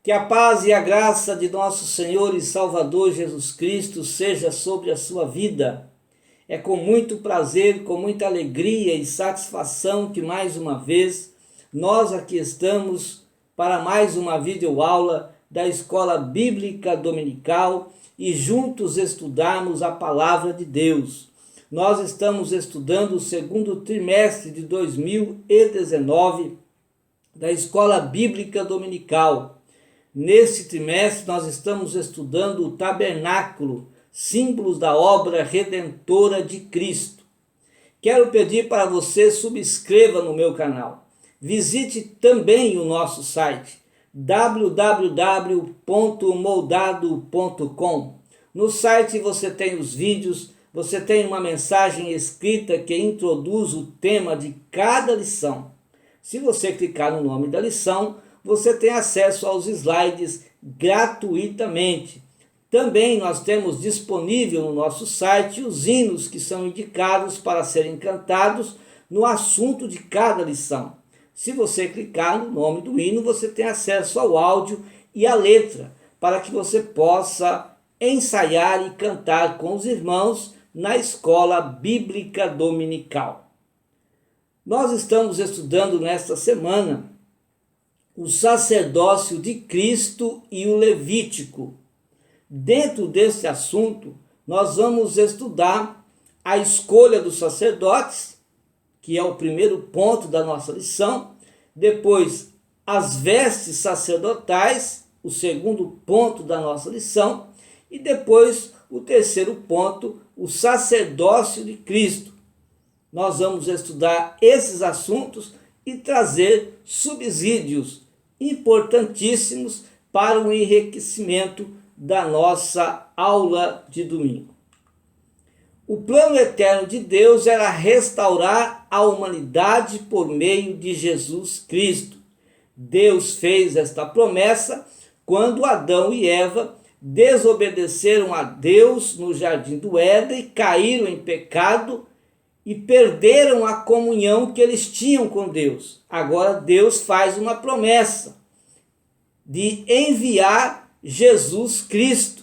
Que a paz e a graça de nosso Senhor e Salvador Jesus Cristo seja sobre a sua vida. É com muito prazer, com muita alegria e satisfação que mais uma vez nós aqui estamos para mais uma videoaula da Escola Bíblica Dominical e juntos estudarmos a Palavra de Deus. Nós estamos estudando o segundo trimestre de 2019 da Escola Bíblica Dominical. Neste trimestre nós estamos estudando o tabernáculo, símbolos da obra redentora de Cristo. Quero pedir para você subscreva no meu canal. Visite também o nosso site www.moldado.com. No site você tem os vídeos, você tem uma mensagem escrita que introduz o tema de cada lição. Se você clicar no nome da lição, você tem acesso aos slides gratuitamente. Também nós temos disponível no nosso site os hinos que são indicados para serem cantados no assunto de cada lição. Se você clicar no nome do hino, você tem acesso ao áudio e à letra, para que você possa ensaiar e cantar com os irmãos na Escola Bíblica Dominical. Nós estamos estudando nesta semana o sacerdócio de Cristo e o Levítico. Dentro desse assunto, nós vamos estudar a escolha dos sacerdotes, que é o primeiro ponto da nossa lição, depois as vestes sacerdotais, o segundo ponto da nossa lição, e depois o terceiro ponto, o sacerdócio de Cristo. Nós vamos estudar esses assuntos e trazer subsídios importantíssimos para o enriquecimento da nossa aula de domingo. O plano eterno de Deus era restaurar a humanidade por meio de Jesus Cristo. Deus fez esta promessa quando Adão e Eva desobedeceram a Deus no jardim do Éden, caíram em pecado e perderam a comunhão que eles tinham com Deus. Agora Deus faz uma promessa de enviar Jesus Cristo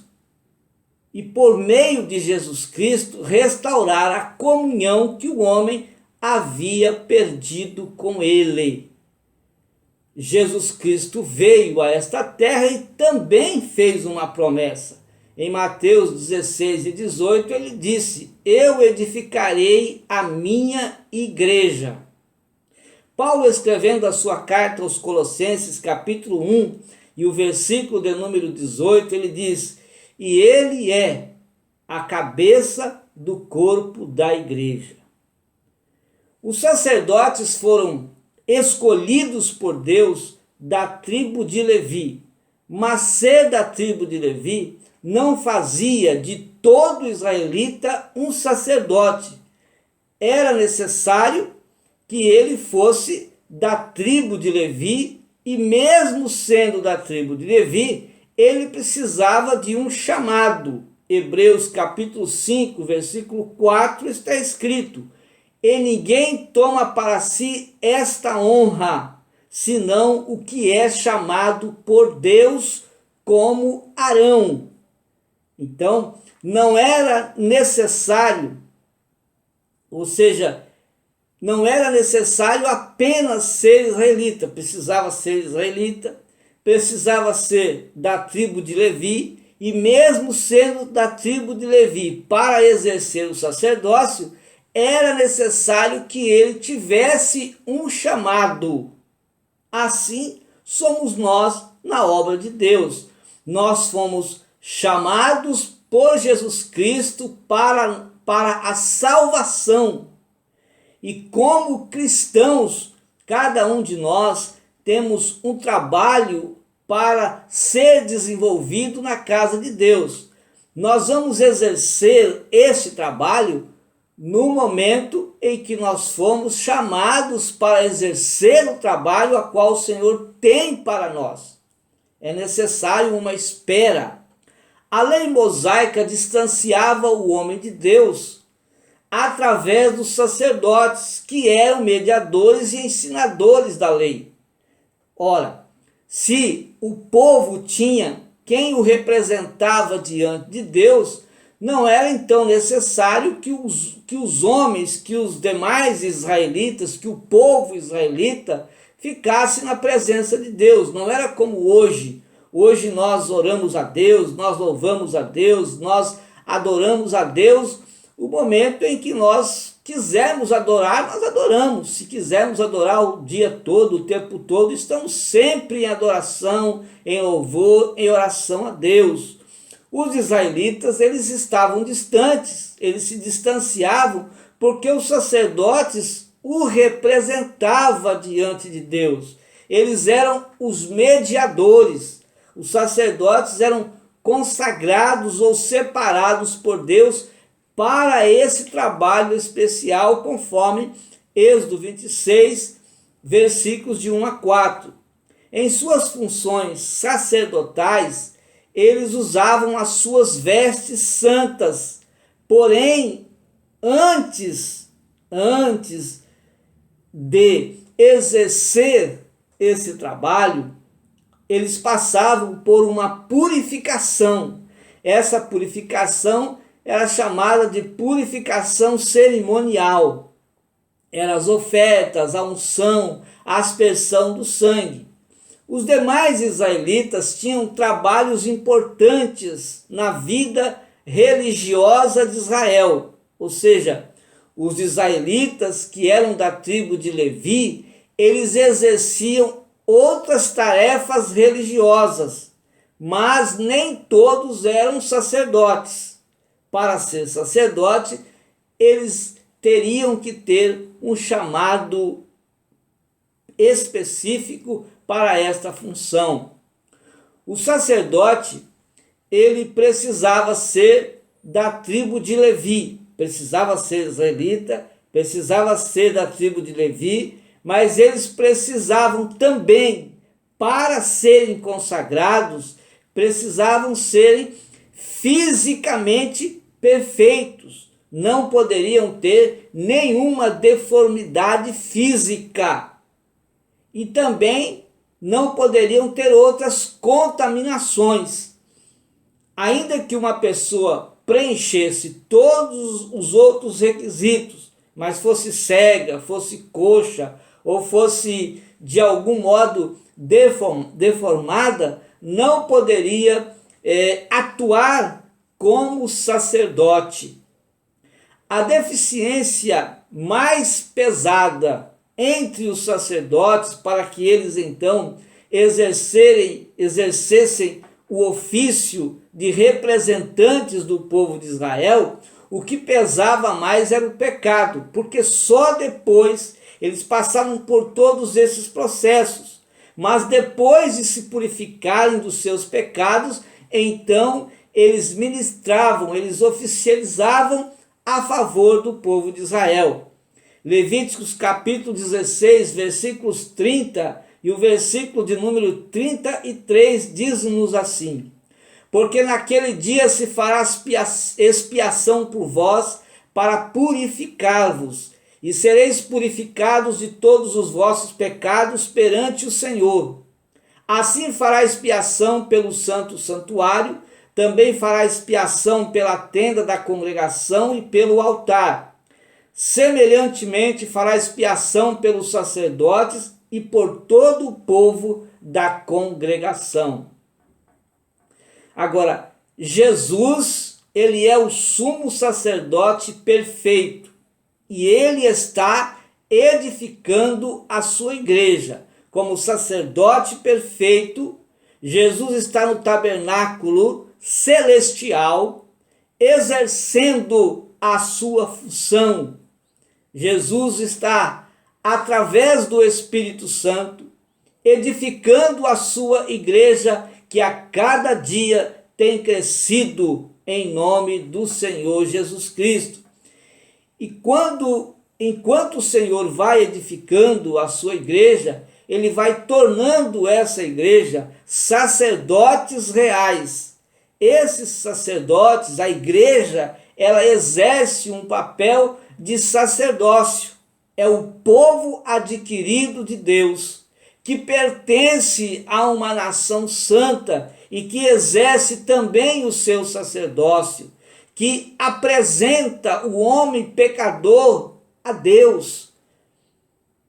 e por meio de Jesus Cristo restaurar a comunhão que o homem havia perdido com ele. Jesus Cristo veio a esta terra e também fez uma promessa. Em Mateus 16 e 18 ele disse: eu edificarei a minha igreja. Paulo, escrevendo a sua carta aos Colossenses, capítulo 1, e o versículo de número 18, ele diz: e ele é a cabeça do corpo da igreja. Os sacerdotes foram escolhidos por Deus da tribo de Levi, mas ser da tribo de Levi não fazia de todo israelita um sacerdote. Era necessário que ele fosse da tribo de Levi, e mesmo sendo da tribo de Levi, ele precisava de um chamado. Hebreus capítulo 5, versículo 4 está escrito: e ninguém toma para si esta honra, senão o que é chamado por Deus, como Arão. Então, não era necessário, ou seja, não era necessário apenas ser israelita, precisava ser israelita, precisava ser da tribo de Levi, e mesmo sendo da tribo de Levi, para exercer o sacerdócio, era necessário que ele tivesse um chamado. Assim somos nós na obra de Deus. Nós fomos chamados por Jesus Cristo para a salvação. E como cristãos, cada um de nós temos um trabalho para ser desenvolvido na casa de Deus. Nós vamos exercer esse trabalho no momento em que nós fomos chamados para exercer o trabalho a qual o Senhor tem para nós. É necessário uma espera. A lei mosaica distanciava o homem de Deus através dos sacerdotes, que eram mediadores e ensinadores da lei. Ora, Se o povo tinha quem o representava diante de Deus, não era então necessário que os homens, que os demais israelitas, que o povo israelita ficasse na presença de Deus. Não era como hoje. Hoje nós oramos a Deus, nós louvamos a Deus, nós adoramos a Deus. O momento em que nós quisermos adorar, nós adoramos. Se quisermos adorar o dia todo, o tempo todo, estamos sempre em adoração, em louvor, em oração a Deus. Os israelitas, eles estavam distantes, eles se distanciavam porque os sacerdotes o representavam diante de Deus. Eles eram os mediadores. Os sacerdotes eram consagrados ou separados por Deus para esse trabalho especial, conforme Êxodo 26, versículos de 1 a 4. Em suas funções sacerdotais, eles usavam as suas vestes santas, porém, antes de exercer esse trabalho, eles passavam por uma purificação. Essa purificação era chamada de purificação cerimonial. Eram as ofertas, a unção, a aspersão do sangue. Os demais israelitas tinham trabalhos importantes na vida religiosa de Israel. Ou seja, os israelitas que eram da tribo de Levi, eles exerciam outras tarefas religiosas, mas nem todos eram sacerdotes. Para ser sacerdote, eles teriam que ter um chamado específico para esta função. O sacerdote, ele precisava ser da tribo de Levi, precisava ser israelita, precisava ser da tribo de Levi, mas eles precisavam também, para serem consagrados, precisavam serem fisicamente perfeitos, não poderiam ter nenhuma deformidade física e também não poderiam ter outras contaminações. Ainda que uma pessoa preenchesse todos os outros requisitos, mas fosse cega, fosse coxa ou fosse de algum modo deformada, não poderia atuar como sacerdote. A deficiência mais pesada entre os sacerdotes, para que eles então exercessem o ofício de representantes do povo de Israel, o que pesava mais era o pecado, porque só depois eles passavam por todos esses processos, mas depois de se purificarem dos seus pecados, então eles ministravam, eles oficializavam a favor do povo de Israel. Levíticos capítulo 16, versículos 30 e o versículo de número 33 diz-nos assim: porque naquele dia se fará expiação por vós para purificar-vos, e sereis purificados de todos os vossos pecados perante o Senhor. Assim fará expiação pelo santo santuário, também fará expiação pela tenda da congregação e pelo altar. Semelhantemente fará expiação pelos sacerdotes e por todo o povo da congregação. Agora, Jesus, ele é o sumo sacerdote perfeito e ele está edificando a sua igreja. Como sacerdote perfeito, Jesus está no tabernáculo celestial, exercendo a sua função. Jesus está, através do Espírito Santo, edificando a sua igreja, que a cada dia tem crescido em nome do Senhor Jesus Cristo. E enquanto o Senhor vai edificando a sua igreja, ele vai tornando essa igreja sacerdotes reais. Esses sacerdotes, a igreja, ela exerce um papel de sacerdócio. É o povo adquirido de Deus, que pertence a uma nação santa e que exerce também o seu sacerdócio, que apresenta o homem pecador a Deus.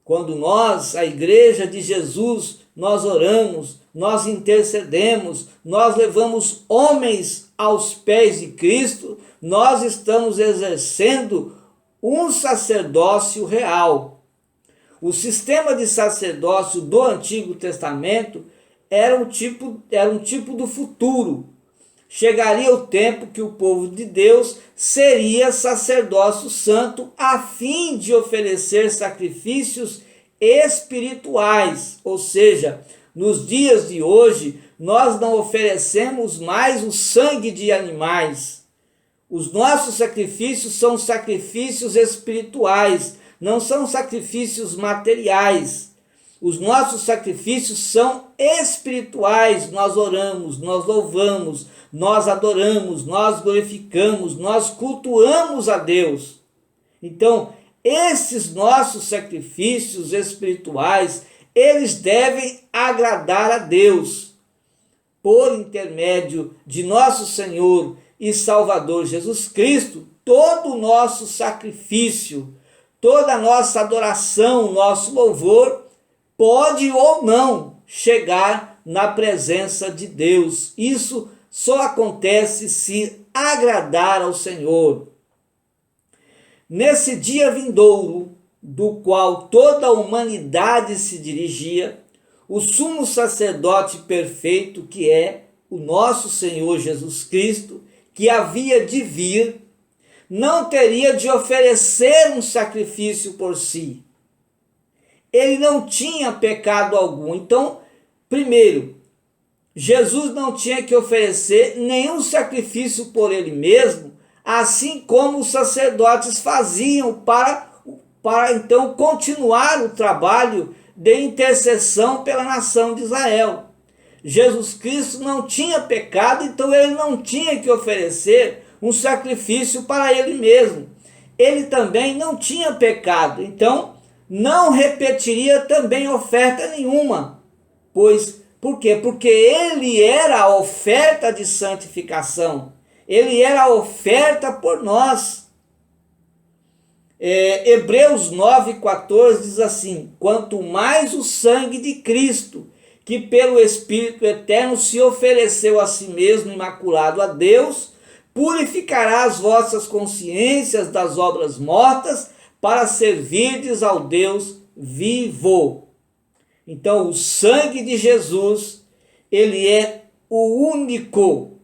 Quando nós, a igreja de Jesus, nós oramos, nós intercedemos, nós levamos homens aos pés de Cristo, nós estamos exercendo um sacerdócio real. O sistema de sacerdócio do Antigo Testamento era um tipo do futuro. Chegaria o tempo que o povo de Deus seria sacerdócio santo a fim de oferecer sacrifícios espirituais. Ou seja, nos dias de hoje, nós não oferecemos mais o sangue de animais. Os nossos sacrifícios são sacrifícios espirituais, não são sacrifícios materiais. Os nossos sacrifícios são espirituais. Nós oramos, nós louvamos, nós adoramos, nós glorificamos, nós cultuamos a Deus. Então, esses nossos sacrifícios espirituais, eles devem agradar a Deus. Por intermédio de nosso Senhor e Salvador Jesus Cristo, todo o nosso sacrifício, toda a nossa adoração, nosso louvor, pode ou não chegar na presença de Deus. Isso só acontece se agradar ao Senhor. Nesse dia vindouro, do qual toda a humanidade se dirigia, o sumo sacerdote perfeito, que é o nosso Senhor Jesus Cristo, que havia de vir, não teria de oferecer um sacrifício por si. Ele não tinha pecado algum. Então, primeiro, Jesus não tinha que oferecer nenhum sacrifício por ele mesmo, assim como os sacerdotes faziam para então continuar o trabalho de intercessão pela nação de Israel. Jesus Cristo não tinha pecado, então ele não tinha que oferecer um sacrifício para ele mesmo. Ele também não tinha pecado, então não repetiria também oferta nenhuma. Por quê? Porque ele era a oferta de santificação. Ele era a oferta por nós. Hebreus 9,14 diz assim: quanto mais o sangue de Cristo, que pelo Espírito Eterno se ofereceu a si mesmo imaculado a Deus, purificará as vossas consciências das obras mortas, para servirdes ao Deus vivo. Então, o sangue de Jesus, ele é o único.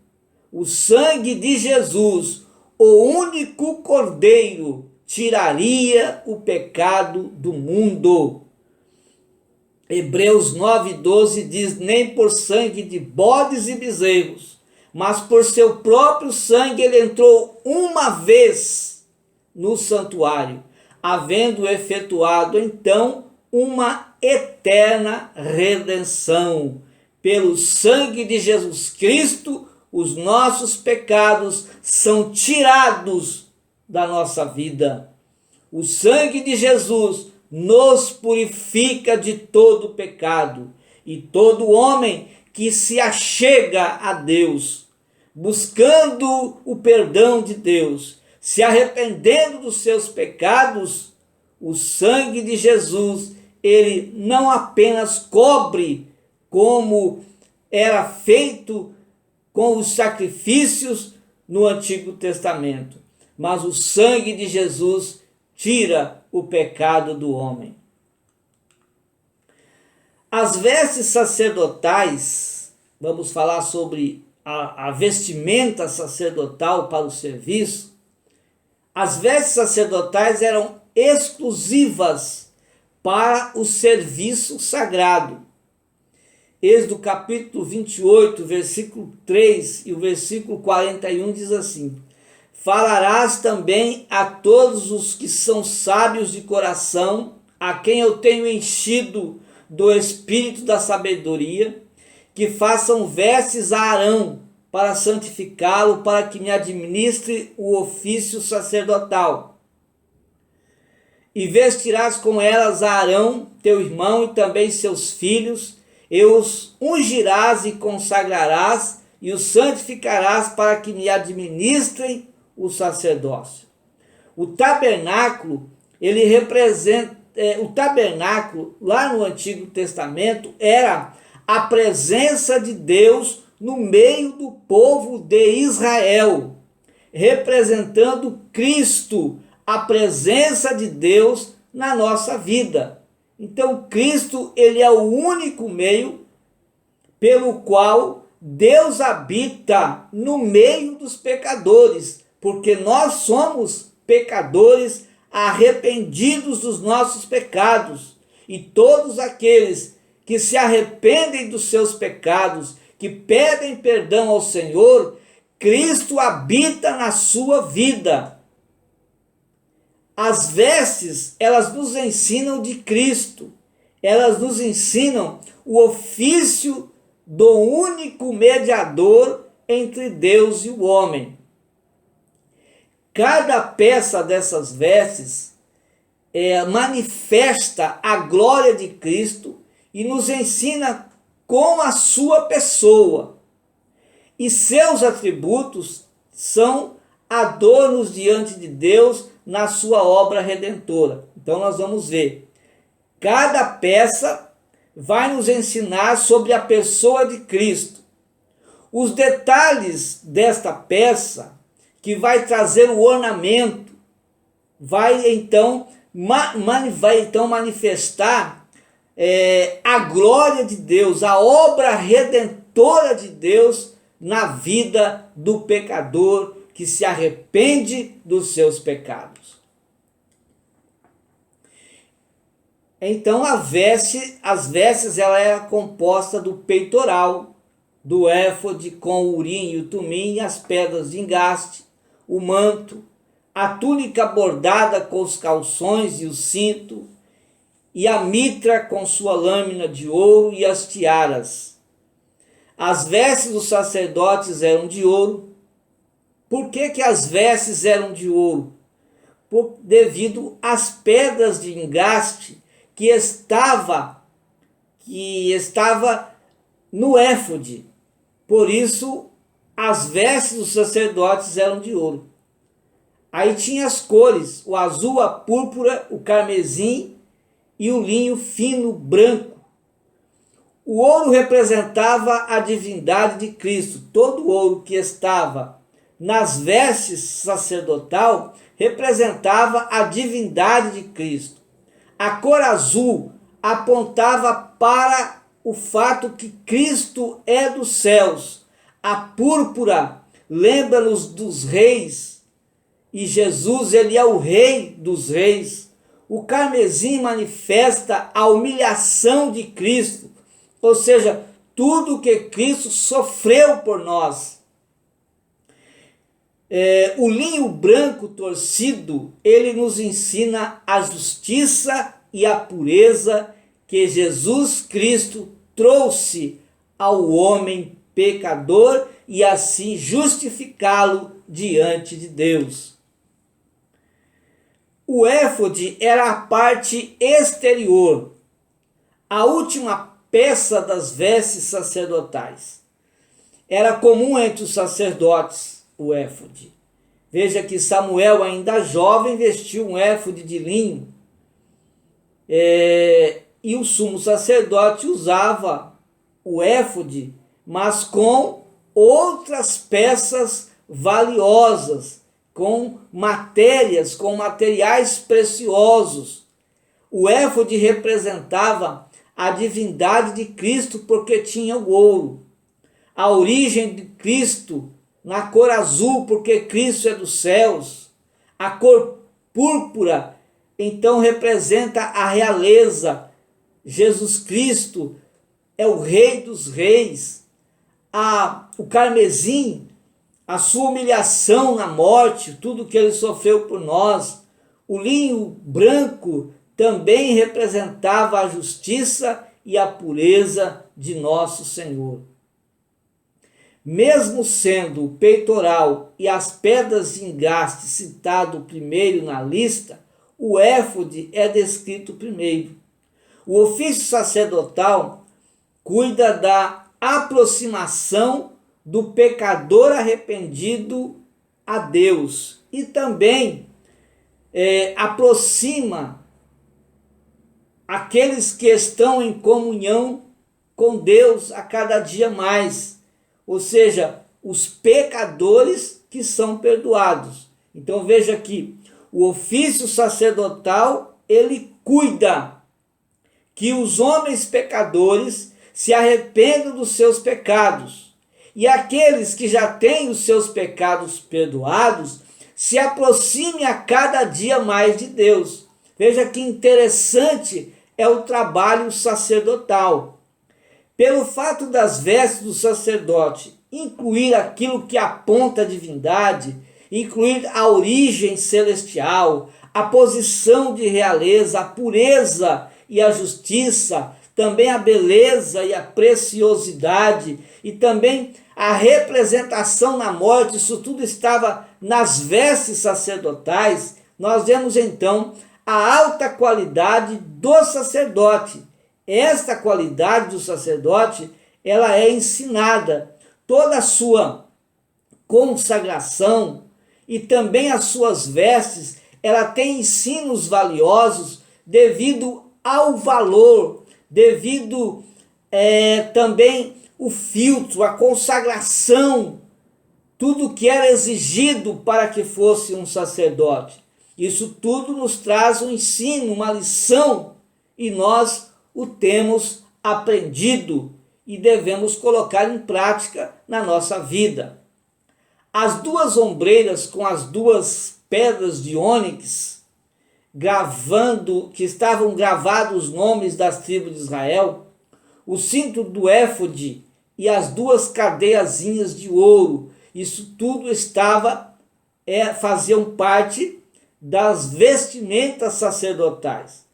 O sangue de Jesus, o único cordeiro, tiraria o pecado do mundo. Hebreus 9,12 diz: nem por sangue de bodes e bezerros, mas por seu próprio sangue ele entrou uma vez no santuário, havendo efetuado então uma eterna redenção. Pelo sangue de Jesus Cristo, os nossos pecados são tirados da nossa vida. O sangue de Jesus nos purifica de todo pecado, e todo homem que se achega a Deus, buscando o perdão de Deus, se arrependendo dos seus pecados, o sangue de Jesus, ele não apenas cobre, como era feito com os sacrifícios no Antigo Testamento, mas o sangue de Jesus tira o pecado do homem. As vestes sacerdotais, vamos falar sobre a vestimenta sacerdotal para o serviço. As vestes sacerdotais eram exclusivas para o serviço sagrado. Êxodo capítulo 28, versículo 3 e o versículo 41 diz assim: falarás também a todos os que são sábios de coração, a quem eu tenho enchido do espírito da sabedoria, que façam vestes a Arão, para santificá-lo, para que me administre o ofício sacerdotal. e vestirás com elas a Arão, teu irmão, e também seus filhos, e os ungirás e consagrarás, e os santificarás para que me administrem o sacerdócio. O tabernáculo, ele representa, o tabernáculo lá no Antigo Testamento era a presença de Deus no meio do povo de Israel, representando Cristo, a presença de Deus na nossa vida. Então Cristo, ele é o único meio pelo qual Deus habita no meio dos pecadores, porque nós somos pecadores arrependidos dos nossos pecados, e todos aqueles que se arrependem dos seus pecados, que pedem perdão ao Senhor, Cristo habita na sua vida. As vestes, elas nos ensinam de Cristo, elas nos ensinam o ofício do único mediador entre Deus e o homem. Cada peça dessas vestes manifesta a glória de Cristo e nos ensina com a sua pessoa. E seus atributos são adornos diante de Deus na sua obra redentora. Então nós vamos ver. Cada peça vai nos ensinar sobre a pessoa de Cristo. Os detalhes desta peça, que vai trazer o ornamento, vai então manifestar a glória de Deus, a obra redentora de Deus na vida do pecador que se arrepende dos seus pecados. Então as vestes ela é composta do peitoral, do éfode com o urim e o tumim e as pedras de engaste, o manto, a túnica bordada com os calções e o cinto, e a mitra com sua lâmina de ouro e as tiaras. As vestes dos sacerdotes eram de ouro. Por que as vestes eram de ouro? Devido às pedras de engaste que estava no éfode. Por isso, as vestes dos sacerdotes eram de ouro. Aí tinha as cores, o azul, a púrpura, o carmesim e o linho fino branco. O ouro representava a divindade de Cristo. Todo o ouro que estava nas vestes sacerdotal representava a divindade de Cristo. A cor azul apontava para o fato que Cristo é dos céus. A púrpura lembra-nos dos reis, e Jesus ele é o rei dos reis. O carmesim manifesta a humilhação de Cristo, ou seja, tudo que Cristo sofreu por nós. O linho branco torcido, ele nos ensina a justiça e a pureza que Jesus Cristo trouxe ao homem pecador e assim justificá-lo diante de Deus. O éfode era a parte exterior, a última peça das vestes sacerdotais. Era comum entre os sacerdotes o éfode. Veja que Samuel, ainda jovem, vestiu um éfode de linho, e o sumo sacerdote usava o éfode, mas com outras peças valiosas, com materiais preciosos. O éfode representava a divindade de Cristo porque tinha o ouro. A origem de Cristo na cor azul porque Cristo é dos céus. A cor púrpura então representa a realeza. Jesus Cristo é o Rei dos Reis. O carmesim, a sua humilhação na morte, tudo que ele sofreu por nós. O linho branco também representava a justiça e a pureza de nosso Senhor. Mesmo sendo o peitoral e as pedras de engaste citado primeiro na lista, o éfode é descrito primeiro. O ofício sacerdotal cuida da aproximação do pecador arrependido a Deus e também aproxima aqueles que estão em comunhão com Deus a cada dia mais, ou seja, os pecadores que são perdoados. Então veja aqui, o ofício sacerdotal, ele cuida que os homens pecadores se arrependam dos seus pecados, e aqueles que já têm os seus pecados perdoados se aproximem a cada dia mais de Deus. Veja que interessante é o trabalho sacerdotal. Pelo fato das vestes do sacerdote incluir aquilo que aponta a divindade, incluir a origem celestial, a posição de realeza, a pureza e a justiça, também a beleza e a preciosidade, e também a representação na morte, isso tudo estava nas vestes sacerdotais. Nós vemos então a alta qualidade do sacerdote. Esta qualidade do sacerdote, ela é ensinada. Toda a sua consagração e também as suas vestes, ela tem ensinos valiosos devido ao valor, devido também o filtro, a consagração, tudo que era exigido para que fosse um sacerdote. Isso tudo nos traz um ensino, uma lição, e nós o temos aprendido e devemos colocar em prática na nossa vida. As duas ombreiras com as duas pedras de ônix, que estavam gravados os nomes das tribos de Israel, o cinto do éfode e as duas cadeiazinhas de ouro, isso tudo faziam parte das vestimentas sacerdotais.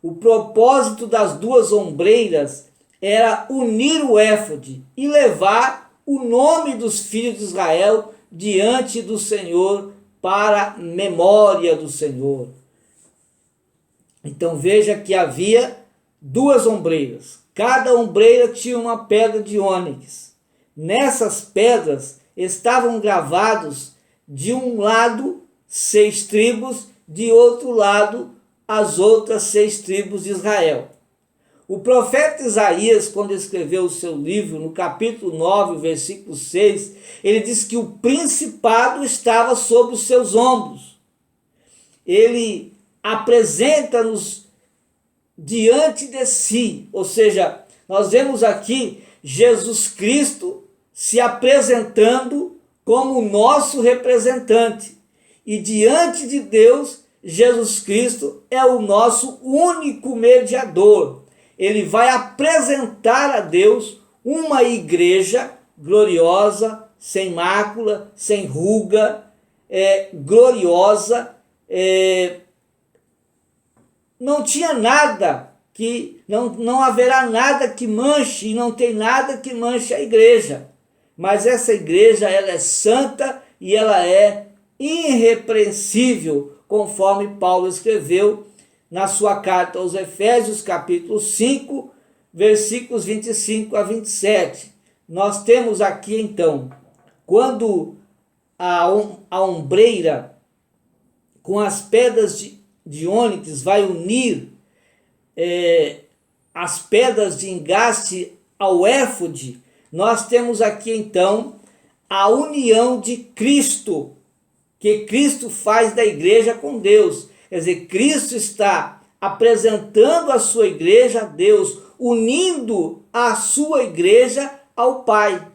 O propósito das duas ombreiras era unir o éfode e levar o nome dos filhos de Israel diante do Senhor para memória do Senhor. Então veja que havia duas ombreiras. Cada ombreira tinha uma pedra de ônix. Nessas pedras estavam gravados de um lado 6 tribos, de outro lado as outras 6 tribos de Israel. O profeta Isaías, quando escreveu o seu livro, no capítulo 9, versículo 6, ele diz que o principado estava sobre os seus ombros. Ele apresenta-nos diante de si, ou seja, nós vemos aqui Jesus Cristo se apresentando como o nosso representante. E diante de Deus, Jesus Cristo é o nosso único mediador. Ele vai apresentar a Deus uma igreja gloriosa, sem mácula, sem ruga, gloriosa, não tinha nada que, não haverá nada que manche, e não tem nada que manche a igreja. Mas essa igreja, ela é santa e ela é irrepreensível, conforme Paulo escreveu na sua carta aos Efésios, capítulo 5, versículos 25 a 27. Nós temos aqui então, quando a ombreira com as pedras de ônix vai unir as pedras de engaste ao éfode, nós temos aqui então a união de Cristo, que Cristo faz da igreja com Deus. Quer dizer, Cristo está apresentando a sua igreja a Deus, unindo a sua igreja ao Pai.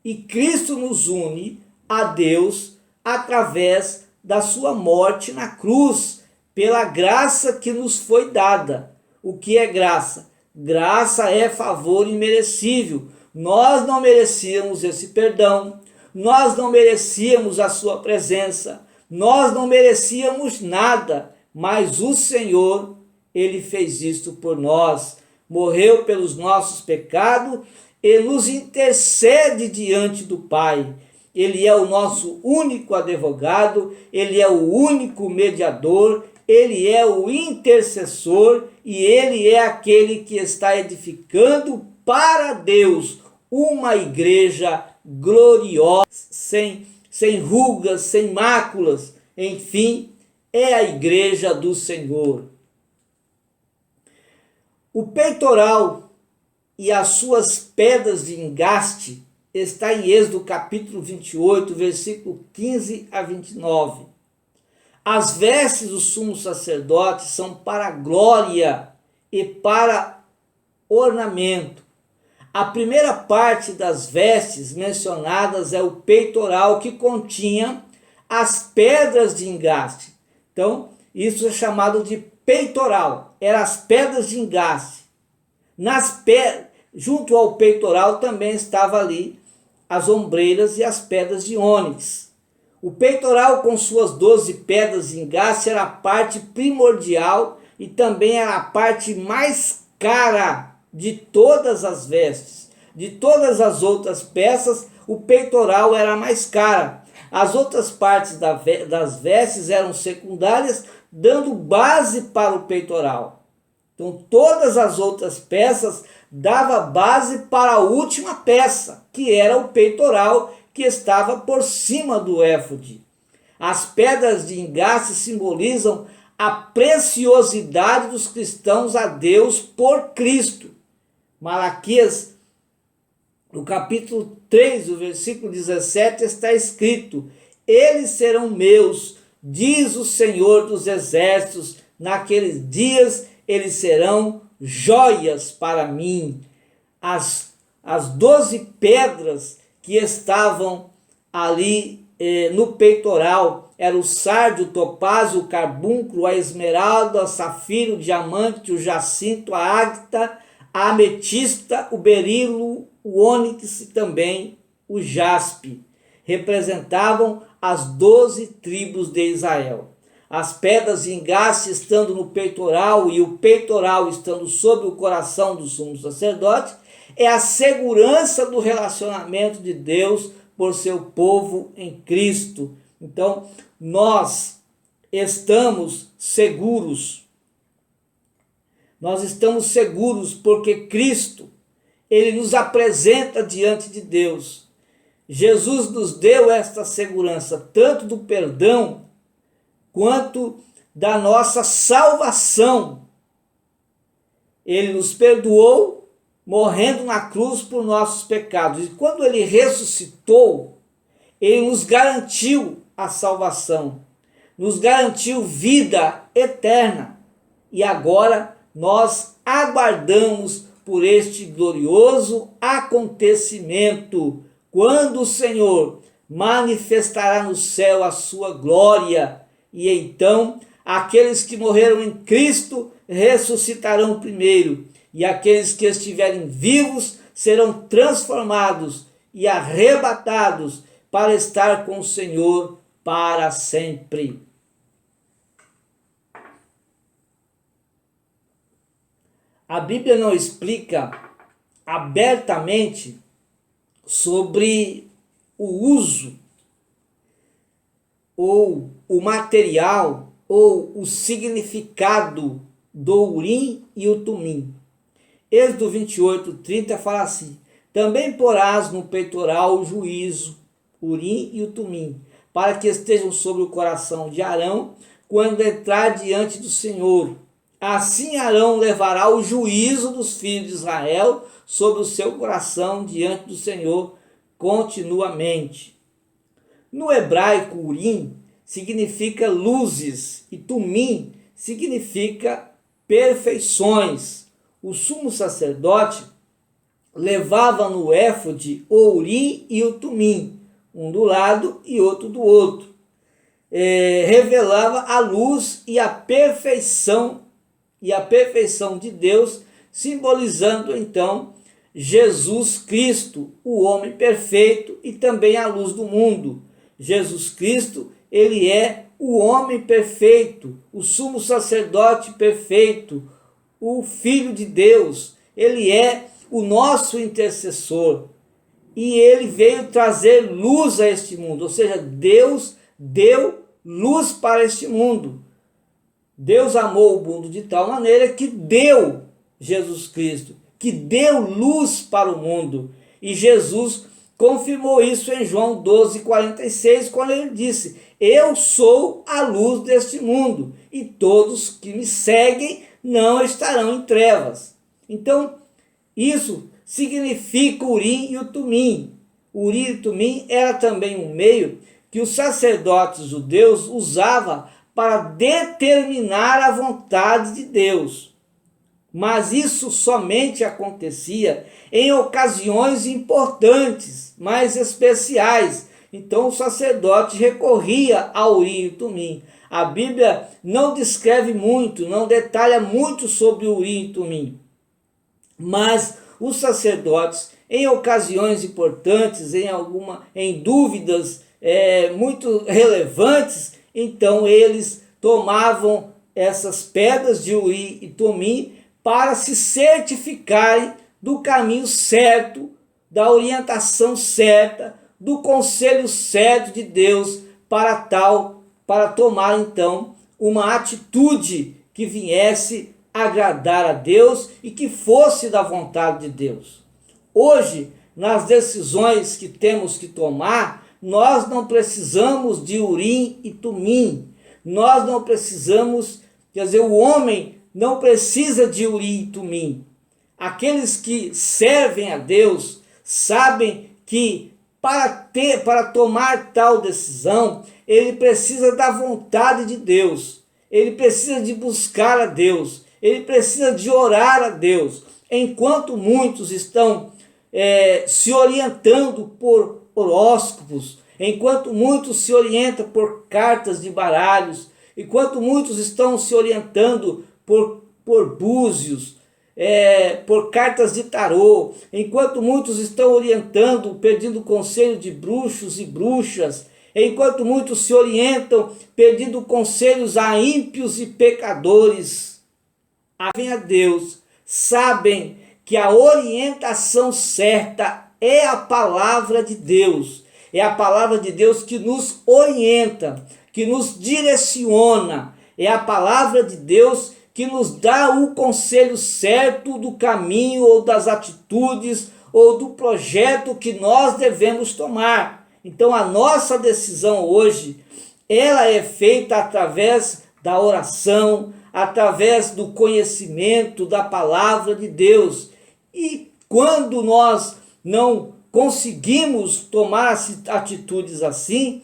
E Cristo nos une a Deus através da sua morte na cruz, pela graça que nos foi dada. O que é graça? Graça é favor imerecível. Nós não merecíamos esse perdão, nós não merecíamos a sua presença, nós não merecíamos nada, mas o Senhor, Ele fez isto por nós, morreu pelos nossos pecados e nos intercede diante do Pai. Ele é o nosso único advogado, Ele é o único mediador, ele é o intercessor e ele é aquele que está edificando para Deus uma igreja gloriosa, sem rugas, sem máculas, enfim, é a igreja do Senhor. O peitoral e as suas pedras de engaste está em Êxodo capítulo 28, versículo 15 a 29. As vestes do sumo sacerdote são para glória e para ornamento. A primeira parte das vestes mencionadas é o peitoral, que continha as pedras de engaste. Então, isso é chamado de peitoral, eram as pedras de engaste. Junto ao peitoral também estava ali as ombreiras e as pedras de ônix. O peitoral, com suas 12 pedras de engaste, era a parte primordial e também era a parte mais cara de todas as vestes. De todas as outras peças, o peitoral era a mais cara. As outras partes das vestes eram secundárias, dando base para o peitoral. Então, todas as outras peças davam base para a última peça, que era o peitoral, que estava por cima do éfode. As pedras de engaste simbolizam a preciosidade dos cristãos a Deus por Cristo. Malaquias, no capítulo 3, o versículo 17, está escrito: eles serão meus, diz o Senhor dos Exércitos, naqueles dias eles serão joias para mim. As 12 pedras que estavam ali no peitoral eram o sárdio, o topázio, o carbúnculo, a esmeralda, o safiro, o diamante, o jacinto, a ágata, a ametista, o berilo, o ônix e também o jaspe. Representavam as 12 tribos de Israel. As pedras de engaste estando no peitoral e o peitoral estando sobre o coração do sumo sacerdote, é a segurança do relacionamento de Deus por seu povo em Cristo. Então, nós estamos seguros. Nós estamos seguros porque Cristo, ele nos apresenta diante de Deus. Jesus nos deu esta segurança, tanto do perdão, quanto da nossa salvação. Ele nos perdoou, morrendo na cruz por nossos pecados. E quando ele ressuscitou, ele nos garantiu a salvação, nos garantiu vida eterna. E agora nós aguardamos por este glorioso acontecimento, quando o Senhor manifestará no céu a sua glória, e então aqueles que morreram em Cristo ressuscitarão primeiro, e aqueles que estiverem vivos serão transformados e arrebatados para estar com o Senhor para sempre. A Bíblia não explica abertamente sobre o uso ou o material ou o significado do Urim e o Tumim. Êxodo 28, 30 fala assim: também porás no peitoral o juízo, Urim e o Tumim, para que estejam sobre o coração de Arão quando entrar diante do Senhor. Assim Arão levará o juízo dos filhos de Israel sobre o seu coração diante do Senhor continuamente. No hebraico, Urim significa luzes e Tumim significa perfeições. O sumo sacerdote levava no éfode o Urim e o Tumim, um do lado e outro do outro. Revelava a luz e a perfeição de Deus, simbolizando então Jesus Cristo, o homem perfeito e também a luz do mundo. Jesus Cristo, ele é o homem perfeito, o sumo sacerdote perfeito, o Filho de Deus. Ele é o nosso intercessor e ele veio trazer luz a este mundo, ou seja, Deus deu luz para este mundo. Deus amou o mundo de tal maneira que deu Jesus Cristo, que deu luz para o mundo. E Jesus confirmou isso em João 12,46, quando ele disse: eu sou a luz deste mundo, e todos que me seguem não estarão em trevas. Então, isso significa Urim e o Tumim. Urim e Tumim era também um meio que os sacerdotes judeus usavam para determinar a vontade de Deus. Mas isso somente acontecia em ocasiões importantes, mais especiais. Então o sacerdote recorria ao Urim e Tumim. A Bíblia não descreve muito, não detalha muito sobre o Urim e Tumim. Mas os sacerdotes, em ocasiões importantes, em dúvidas muito relevantes, então eles tomavam essas pedras de Urim e Tumim para se certificarem do caminho certo, da orientação certa, do conselho certo de Deus para tomar então uma atitude que viesse agradar a Deus e que fosse da vontade de Deus. Hoje, nas decisões que temos que tomar, nós não precisamos de Urim e Tumim. Nós não precisamos, o homem não precisa de Urim e Tumim. Aqueles que servem a Deus sabem que para tomar tal decisão, ele precisa da vontade de Deus. Ele precisa de buscar a Deus. Ele precisa de orar a Deus. Enquanto muitos estão se orientando por horóscopos, enquanto muitos se orientam por cartas de baralhos, enquanto muitos estão se orientando por búzios, por cartas de tarô, enquanto muitos estão orientando, pedindo conselho de bruxos e bruxas, enquanto muitos se orientam pedindo conselhos a ímpios e pecadores, a Deus, sabem que a orientação certa é a palavra de Deus. É a palavra de Deus que nos orienta, que nos direciona. É a palavra de Deus que nos dá o conselho certo do caminho ou das atitudes ou do projeto que nós devemos tomar. Então a nossa decisão hoje, ela é feita através da oração, através do conhecimento da palavra de Deus. E quando nós não conseguimos tomar atitudes assim,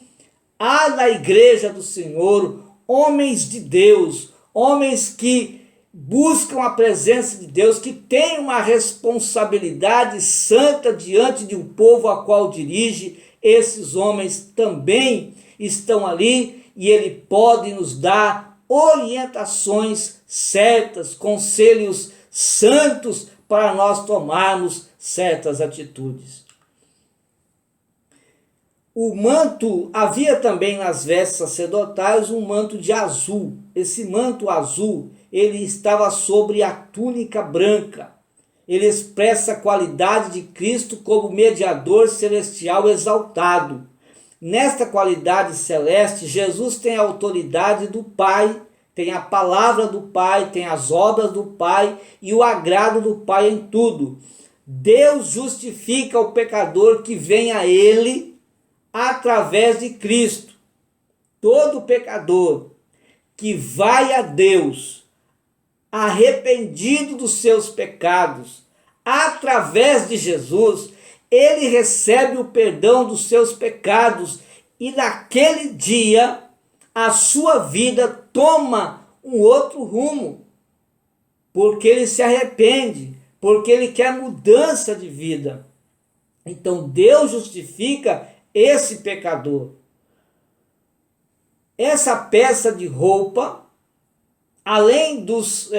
há na igreja do Senhor homens de Deus, homens que buscam a presença de Deus, que têm uma responsabilidade santa diante de um povo a qual dirige. Esses homens também estão ali e ele pode nos dar orientações certas, conselhos santos para nós tomarmos certas atitudes. O manto, havia também nas vestes sacerdotais um manto de azul. Esse manto azul, ele estava sobre a túnica branca. Ele expressa a qualidade de Cristo como mediador celestial exaltado. Nesta qualidade celeste, Jesus tem a autoridade do Pai, tem a palavra do Pai, tem as obras do Pai e o agrado do Pai em tudo. Deus justifica o pecador que vem a Ele através de Cristo. Todo pecador que vai a Deus arrependido dos seus pecados, através de Jesus, ele recebe o perdão dos seus pecados e naquele dia a sua vida toma um outro rumo, porque ele se arrepende, porque ele quer mudança de vida. Então Deus justifica esse pecador. Essa peça de roupa, além dos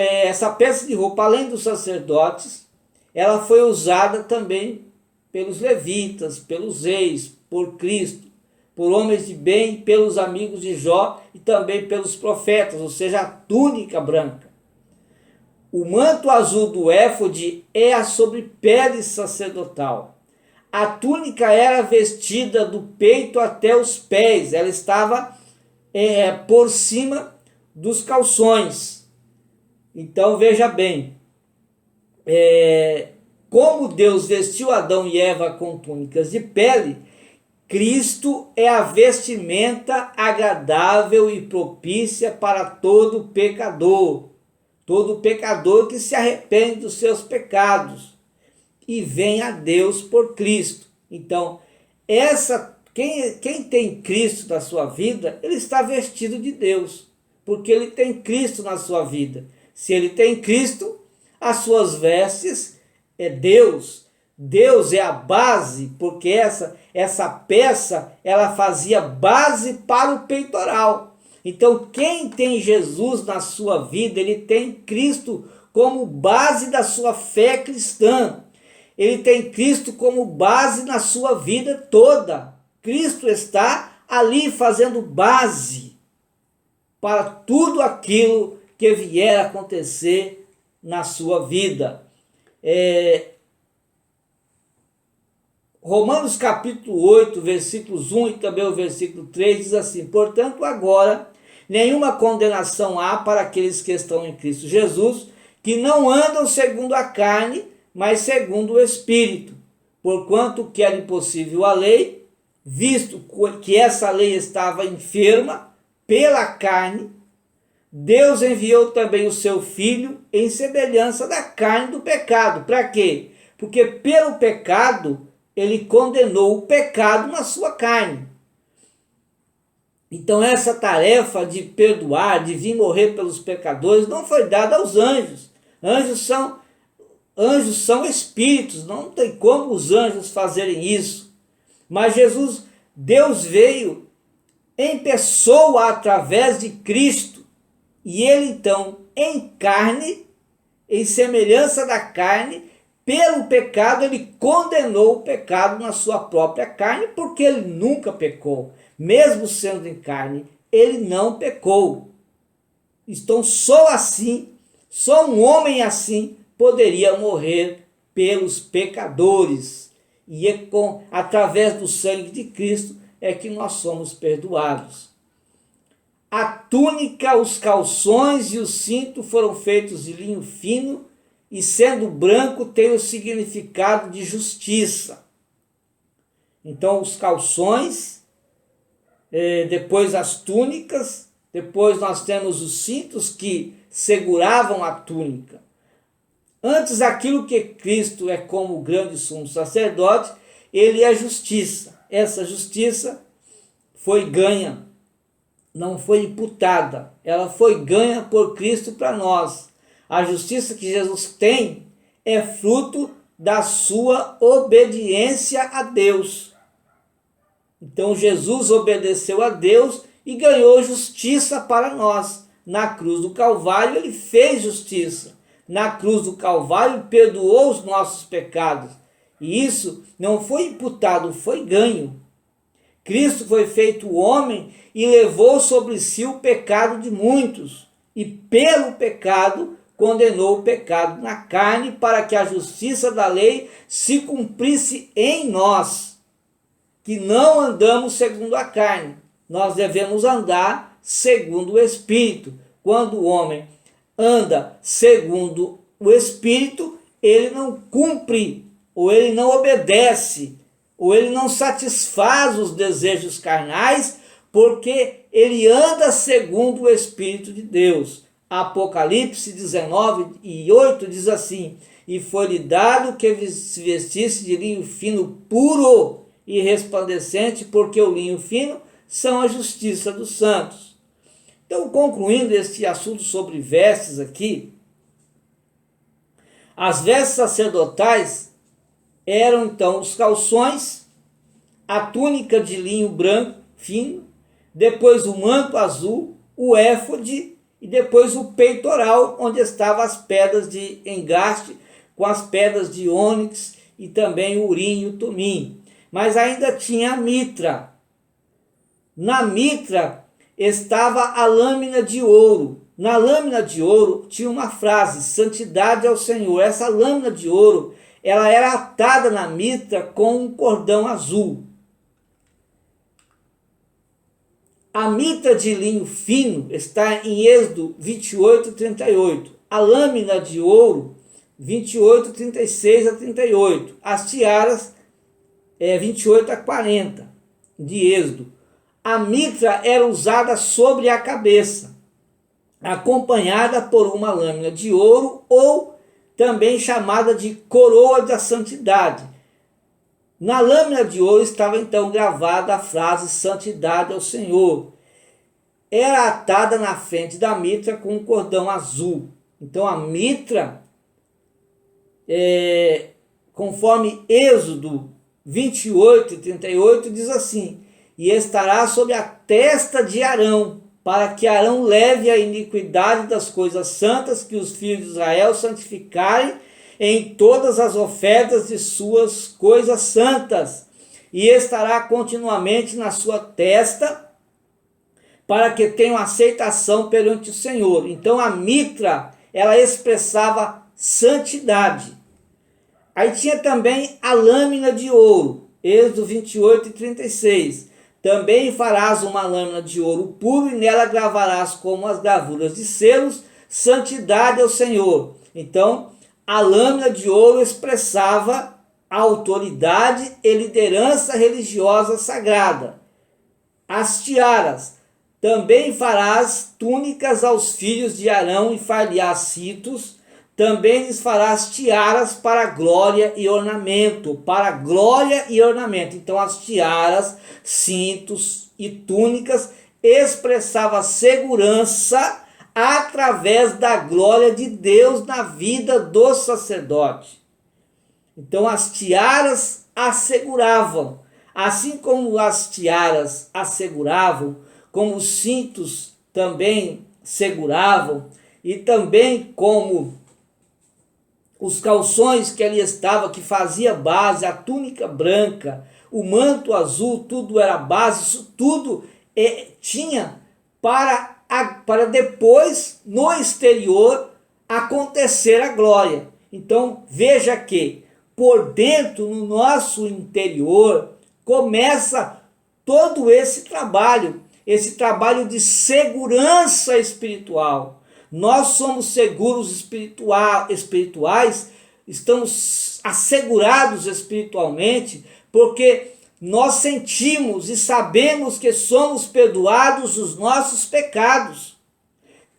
sacerdotes, ela foi usada também pelos levitas, pelos reis, por Cristo, por homens de bem, pelos amigos de Jó e também pelos profetas, ou seja, a túnica branca. O manto azul do éfode é a sobrepele sacerdotal. A túnica era vestida do peito até os pés, ela estava por cima dos calções. Então veja bem, como Deus vestiu Adão e Eva com túnicas de pele, Cristo é a vestimenta agradável e propícia para todo pecador que se arrepende dos seus pecados e vem a Deus por Cristo. Então, quem tem Cristo na sua vida, ele está vestido de Deus, porque ele tem Cristo na sua vida. Se ele tem Cristo, as suas vestes é Deus. Deus é a base, porque essa peça ela fazia base para o peitoral. Então, quem tem Jesus na sua vida, ele tem Cristo como base da sua fé cristã. Ele tem Cristo como base na sua vida toda. Cristo está ali fazendo base para tudo aquilo que vier a acontecer na sua vida. Romanos capítulo 8, versículos 1 e também o versículo 3 diz assim: portanto, agora nenhuma condenação há para aqueles que estão em Cristo Jesus, que não andam segundo a carne, mas segundo o Espírito. Porquanto que era impossível a lei, visto que essa lei estava enferma pela carne, Deus enviou também o seu Filho em semelhança da carne do pecado. Para quê? Porque pelo pecado ele condenou o pecado na sua carne. Então essa tarefa de perdoar, de vir morrer pelos pecadores, não foi dada aos anjos. Anjos são espíritos, não tem como os anjos fazerem isso. Mas Deus veio em pessoa através de Cristo. E ele então, em carne, em semelhança da carne, pelo pecado, ele condenou o pecado na sua própria carne, porque ele nunca pecou. Mesmo sendo em carne, ele não pecou. Então, só um homem assim poderia morrer pelos pecadores. E através do sangue de Cristo é que nós somos perdoados. A túnica, os calções e o cinto foram feitos de linho fino, e sendo branco tem o significado de justiça. Então os calções, depois as túnicas, depois nós temos os cintos que seguravam a túnica. Antes, aquilo que Cristo é como o grande sumo sacerdote, ele é justiça. Essa justiça foi ganha, não foi imputada, ela foi ganha por Cristo para nós. A justiça que Jesus tem é fruto da sua obediência a Deus. Então Jesus obedeceu a Deus e ganhou justiça para nós. Na cruz do Calvário ele fez justiça. Na cruz do Calvário perdoou os nossos pecados. E isso não foi imputado, foi ganho. Cristo foi feito homem e levou sobre si o pecado de muitos. E pelo pecado condenou o pecado na carne, para que a justiça da lei se cumprisse em nós, que não andamos segundo a carne. Nós devemos andar segundo o Espírito. Quando o homem anda segundo o Espírito, ele não cumpre, ou ele não obedece, ou ele não satisfaz os desejos carnais, porque ele anda segundo o Espírito de Deus. Apocalipse 19 e 8 diz assim: e foi-lhe dado que se vestisse de linho fino, puro e resplandecente, porque o linho fino são a justiça dos santos. Então, concluindo este assunto sobre vestes aqui, as vestes sacerdotais eram então os calções, a túnica de linho branco fino, depois o manto azul, o éfode e depois o peitoral, onde estavam as pedras de engaste com as pedras de ônix e também o urim e o tumim. Mas ainda tinha a mitra. Na mitra estava a lâmina de ouro. Na lâmina de ouro tinha uma frase: santidade ao Senhor. Essa lâmina de ouro, ela era atada na mitra com um cordão azul. A mitra de linho fino está em Êxodo 28, 38. A lâmina de ouro, 28, 36 a 38. As tiaras, 28 a 40, de Êxodo. A mitra era usada sobre a cabeça, acompanhada por uma lâmina de ouro, ou também chamada de coroa da santidade. Na lâmina de ouro estava então gravada a frase santidade ao Senhor. Era atada na frente da mitra com um cordão azul. Então a mitra, conforme Êxodo 28 e 38, diz assim: e estará sobre a testa de Arão, para que Arão leve a iniquidade das coisas santas que os filhos de Israel santificarem em todas as ofertas de suas coisas santas, e estará continuamente na sua testa, para que tenham aceitação perante o Senhor. Então a mitra, ela expressava santidade. Aí tinha também a lâmina de ouro, Êxodo 28 e 36. Também farás uma lâmina de ouro puro, e nela gravarás como as gravuras de selos, santidade ao Senhor. Então, a lâmina de ouro expressava a autoridade e liderança religiosa sagrada. As tiaras. Também farás túnicas aos filhos de Arão e far-lhe-ás cintos. Também lhes farás tiaras para glória e ornamento. Para glória e ornamento. Então as tiaras, cintos e túnicas expressavam segurança através da glória de Deus na vida do sacerdote. Então as tiaras asseguravam, assim como as tiaras asseguravam, como os cintos também seguravam, e também como os calções que ali estavam, que fazia base, a túnica branca, o manto azul, tudo era base, isso tudo tinha para depois, no exterior, acontecer a glória. Então, veja que, por dentro, no nosso interior, começa todo esse trabalho de segurança espiritual. Nós somos seguros espirituais, estamos assegurados espiritualmente, porque nós sentimos e sabemos que somos perdoados os nossos pecados.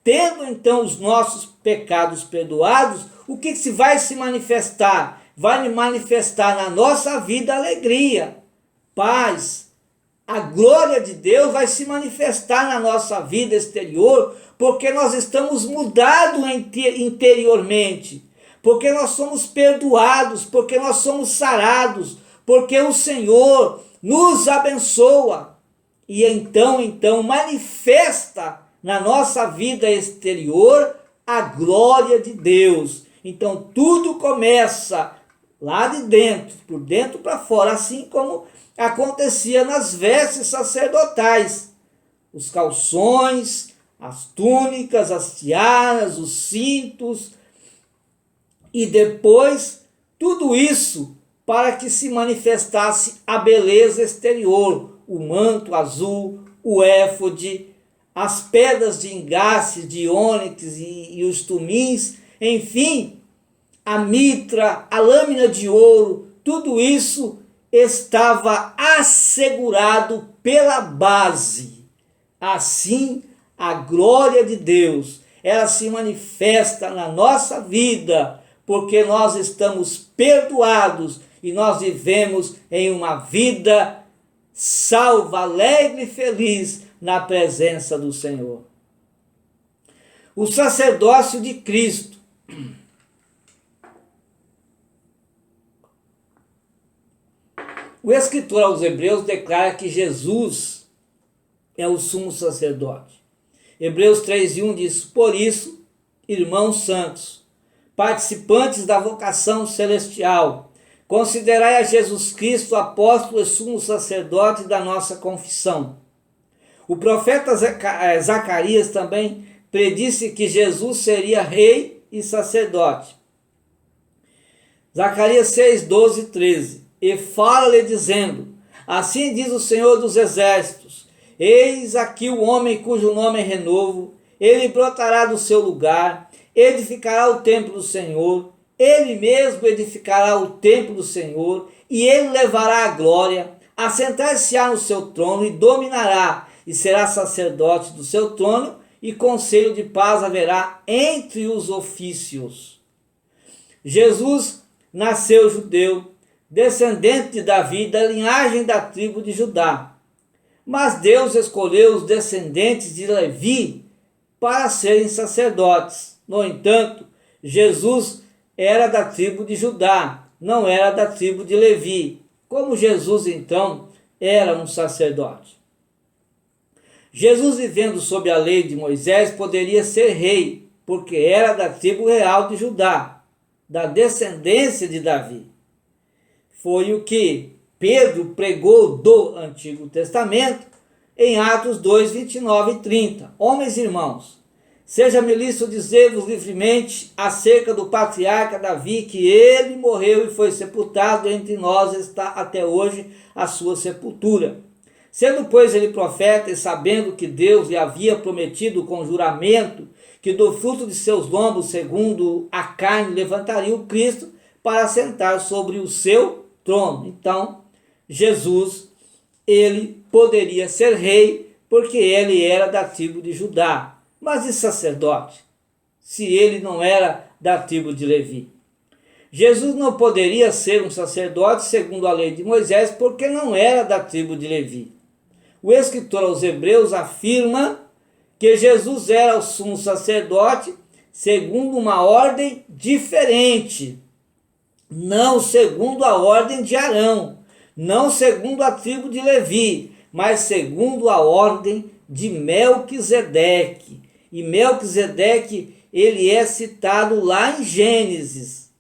Tendo então os nossos pecados perdoados, o que vai se manifestar? Vai manifestar na nossa vida alegria, paz. A glória de Deus vai se manifestar na nossa vida exterior, porque nós estamos mudados interiormente, porque nós somos perdoados, porque nós somos sarados, porque o Senhor nos abençoa, e então manifesta na nossa vida exterior a glória de Deus. Então tudo começa lá de dentro, por dentro para fora, assim como acontecia nas vestes sacerdotais. Os calções, as túnicas, as tiaras, os cintos, e depois tudo isso para que se manifestasse a beleza exterior, o manto azul, o éfode, as pedras de engaste, de ônix e os tumins, enfim, a mitra, a lâmina de ouro, tudo isso estava assegurado pela base. Assim, a glória de Deus, ela se manifesta na nossa vida, porque nós estamos perdoados e nós vivemos em uma vida salva, alegre e feliz na presença do Senhor. O sacerdócio de Cristo. O escritor aos Hebreus declara que Jesus é o sumo sacerdote. Hebreus 3:1 diz: por isso, irmãos santos, participantes da vocação celestial, considerai a Jesus Cristo apóstolo e sumo sacerdote da nossa confissão. O profeta Zacarias também predisse que Jesus seria rei e sacerdote. Zacarias 6, 12 e 13. E fala-lhe dizendo: assim diz o Senhor dos Exércitos, Eis aqui o homem cujo nome é Renovo, ele brotará do seu lugar, edificará o templo do Senhor, ele mesmo edificará o templo do Senhor, e ele levará a glória, assentar-se-á no seu trono e dominará, e será sacerdote do seu trono, e conselho de paz haverá entre os ofícios. Jesus nasceu judeu, descendente de Davi, da linhagem da tribo de Judá. Mas Deus escolheu os descendentes de Levi para serem sacerdotes. No entanto, Jesus era da tribo de Judá, não era da tribo de Levi. Como Jesus, então, era um sacerdote. Jesus, vivendo sob a lei de Moisés, poderia ser rei, porque era da tribo real de Judá, da descendência de Davi. Foi o que Pedro pregou do Antigo Testamento em Atos 2, 29 e 30. Homens e irmãos, seja-me lícito dizer-vos livremente acerca do patriarca Davi, que ele morreu e foi sepultado, entre nós está até hoje a sua sepultura. Sendo, pois, ele profeta, e sabendo que Deus lhe havia prometido com juramento que do fruto de seus lombos, segundo a carne, levantaria o Cristo para assentar sobre o seu trono. Então, Jesus, ele poderia ser rei, porque ele era da tribo de Judá. Mas e sacerdote, se ele não era da tribo de Levi? Jesus não poderia ser um sacerdote segundo a lei de Moisés, porque não era da tribo de Levi. O escritor aos Hebreus afirma que Jesus era o sumo sacerdote segundo uma ordem diferente, não segundo a ordem de Arão, não segundo a tribo de Levi, mas segundo a ordem de Melquisedeque. E Melquisedeque, ele é citado lá em Gênesis.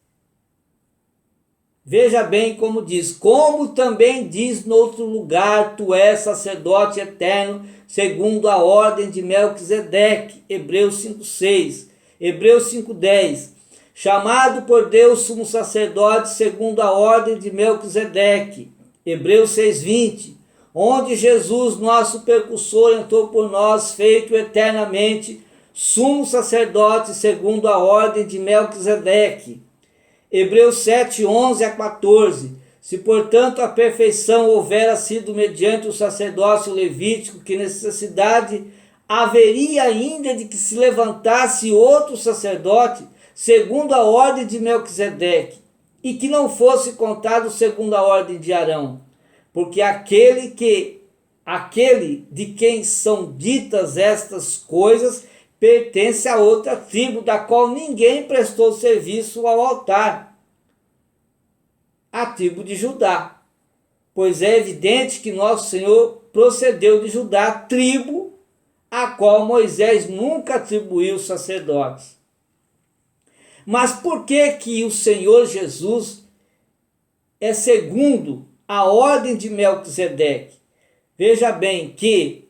Veja bem como diz, como também diz no outro lugar, tu és sacerdote eterno, segundo a ordem de Melquisedeque, Hebreus 5,6, Hebreus 5,10, chamado por Deus sumo sacerdote, segundo a ordem de Melquisedeque, Hebreus 6,20, onde Jesus, nosso percussor, entrou por nós, feito eternamente sumo sacerdote, segundo a ordem de Melquisedeque, Hebreus 7, 11 a 14. Se, portanto, a perfeição houvera sido mediante o sacerdócio levítico, que necessidade haveria ainda de que se levantasse outro sacerdote, segundo a ordem de Melquisedeque, e que não fosse contado segundo a ordem de Arão, porque aquele de quem são ditas estas coisas pertence a outra tribo, da qual ninguém prestou serviço ao altar, a tribo de Judá. Pois é evidente que nosso Senhor procedeu de Judá, tribo a qual Moisés nunca atribuiu sacerdotes. Mas por que o Senhor Jesus é segundo a ordem de Melquisedeque? Veja bem que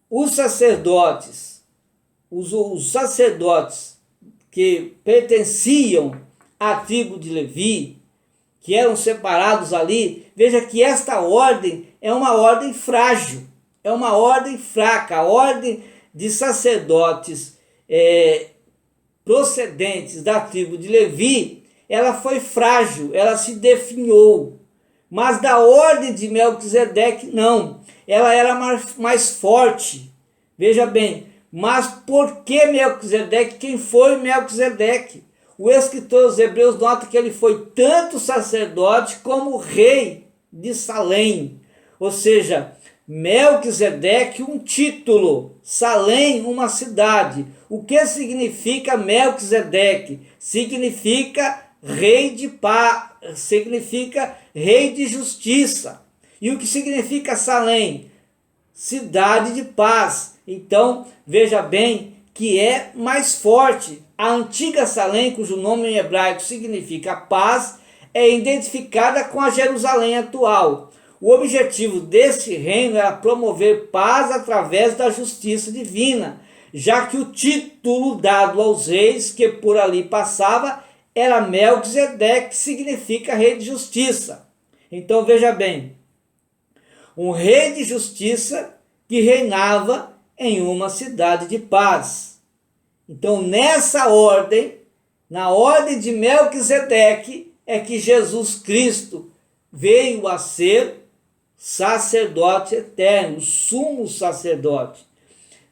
os sacerdotes que pertenciam à tribo de Levi, que eram separados ali, veja que esta ordem é uma ordem frágil, é uma ordem fraca. A ordem de sacerdotes procedentes da tribo de Levi, ela foi frágil, ela se definhou. Mas da ordem de Melquisedeque, não. Ela era mais forte. Veja bem, mas por que Melquisedeque? Quem foi Melquisedeque? O escritor dos Hebreus nota que ele foi tanto sacerdote como rei de Salém. Ou seja, Melquisedeque, um título, Salém, uma cidade. O que significa Melquisedeque? Significa rei de paz, significa rei de justiça. E o que significa Salém? Cidade de paz. Então, veja bem que é mais forte. A antiga Salém, cujo nome em hebraico significa paz, é identificada com a Jerusalém atual. O objetivo deste reino era promover paz através da justiça divina, já que o título dado aos reis que por ali passava era Melquisedeque, que significa rei de justiça. Então veja bem, um rei de justiça que reinava em uma cidade de paz. Então, nessa ordem, na ordem de Melquisedeque, é que Jesus Cristo veio a ser sacerdote eterno, sumo sacerdote.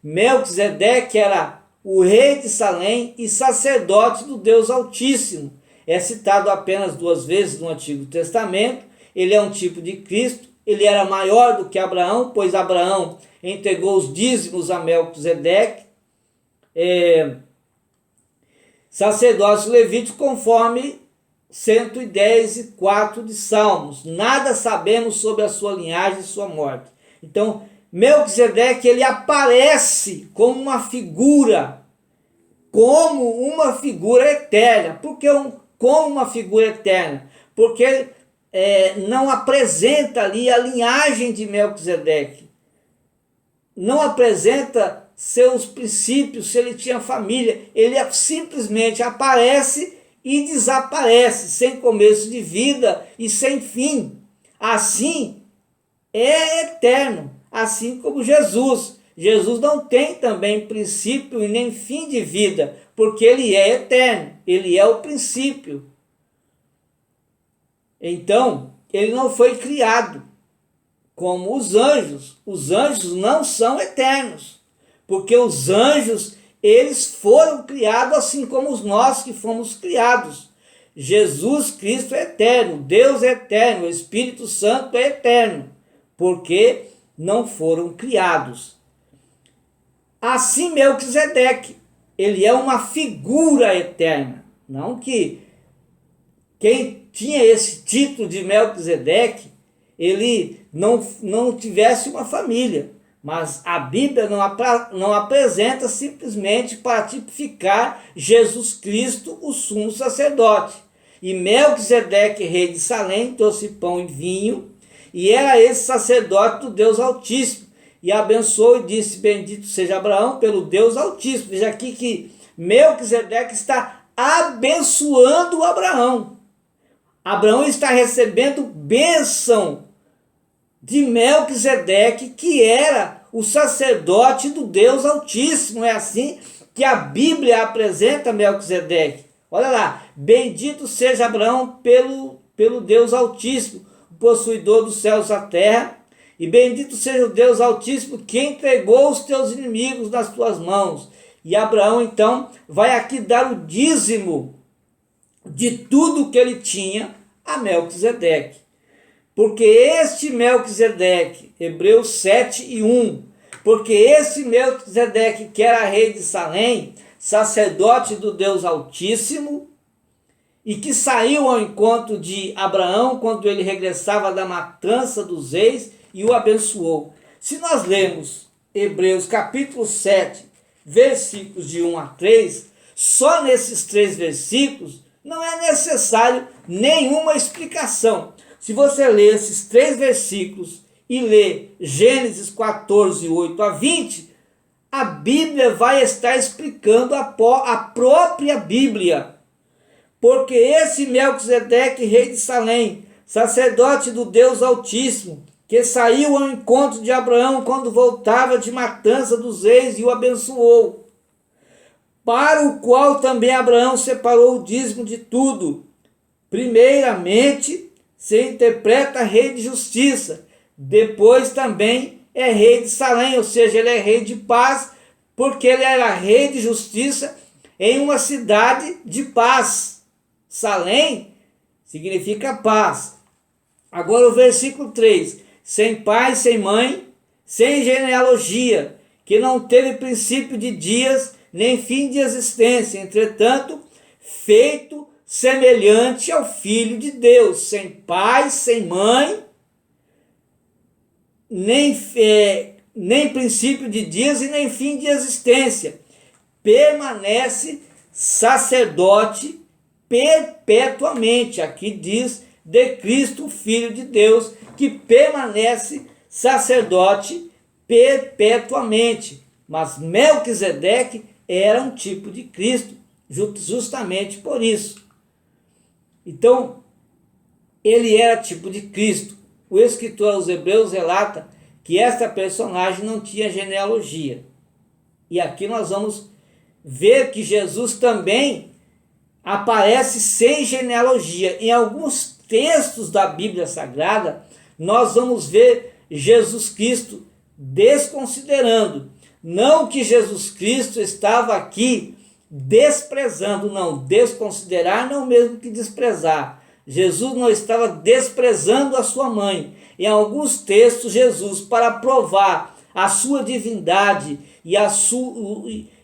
Melquisedeque era o rei de Salém e sacerdote do Deus Altíssimo. É citado apenas 2 vezes no Antigo Testamento. Ele é um tipo de Cristo. Ele era maior do que Abraão, pois Abraão entregou os dízimos a Melquisedeque. Sacerdote levítico conforme 110:4 de Salmos. Nada sabemos sobre a sua linhagem e sua morte. Então, Melquisedeque, ele aparece como uma figura eterna. Por que como uma figura eterna? Porque não apresenta ali a linhagem de Melquisedeque. Não apresenta seus princípios, se ele tinha família. Ele simplesmente aparece e desaparece, sem começo de vida e sem fim. Assim, é eterno, assim como Jesus. Jesus não tem também princípio e nem fim de vida, porque ele é eterno, ele é o princípio. Então, ele não foi criado como os anjos. Os anjos não são eternos, porque os anjos, eles foram criados assim como nós que fomos criados. Jesus Cristo é eterno, Deus é eterno, o Espírito Santo é eterno, porque não foram criados. Assim Melquisedeque, ele é uma figura eterna. Não que quem tinha esse título de Melquisedeque, ele não tivesse uma família. Mas a Bíblia não apresenta simplesmente para tipificar Jesus Cristo, o sumo sacerdote. E Melquisedeque, rei de Salém, trouxe pão e vinho, e era esse sacerdote do Deus Altíssimo. E abençoou e disse: bendito seja Abraão pelo Deus Altíssimo. Veja aqui que Melquisedeque está abençoando Abraão. Abraão está recebendo bênção de Melquisedeque, que era o sacerdote do Deus Altíssimo. É assim que a Bíblia apresenta Melquisedeque. Olha lá: bendito seja Abraão pelo Deus Altíssimo, o possuidor dos céus e da terra, e bendito seja o Deus Altíssimo que entregou os teus inimigos nas tuas mãos. E Abraão então vai aqui dar o dízimo de tudo que ele tinha a Melquisedeque. Porque este Melquisedeque, Hebreus 7:1, porque esse Melquisedeque, que era rei de Salém, sacerdote do Deus Altíssimo, e que saiu ao encontro de Abraão quando ele regressava da matança dos reis e o abençoou. Se nós lermos Hebreus capítulo 7, versículos de 1 a 3, só nesses 3 versículos não é necessário nenhuma explicação. Se você ler esses 3 versículos e ler Gênesis 14, 8 a 20, a Bíblia vai estar explicando a própria Bíblia. Porque esse Melquisedeque, rei de Salém, sacerdote do Deus Altíssimo, que saiu ao encontro de Abraão quando voltava de matança dos reis e o abençoou, para o qual também Abraão separou o dízimo de tudo. Primeiramente, se interpreta rei de justiça, depois também é rei de Salém, ou seja, ele é rei de paz, porque ele era rei de justiça em uma cidade de paz. Salém significa paz. Agora o versículo 3, sem pai, sem mãe, sem genealogia, que não teve princípio de dias, nem fim de existência, entretanto, feito semelhante ao Filho de Deus, sem pai, sem mãe, nem princípio de dias e nem fim de existência, permanece sacerdote perpetuamente. Aqui diz de Cristo, Filho de Deus, que permanece sacerdote perpetuamente. Mas Melquisedeque era um tipo de Cristo, justamente por isso. Então, ele era tipo de Cristo. o escritor aos Hebreus relata que esta personagem não tinha genealogia. E aqui nós vamos ver que Jesus também aparece sem genealogia. Em alguns textos da Bíblia Sagrada, nós vamos ver Jesus Cristo desconsiderando. Não que Jesus Cristo estava aqui desprezando, não. Desconsiderar não é o mesmo que desprezar. Jesus não estava desprezando a sua mãe. Em alguns textos, Jesus, para provar a sua divindade e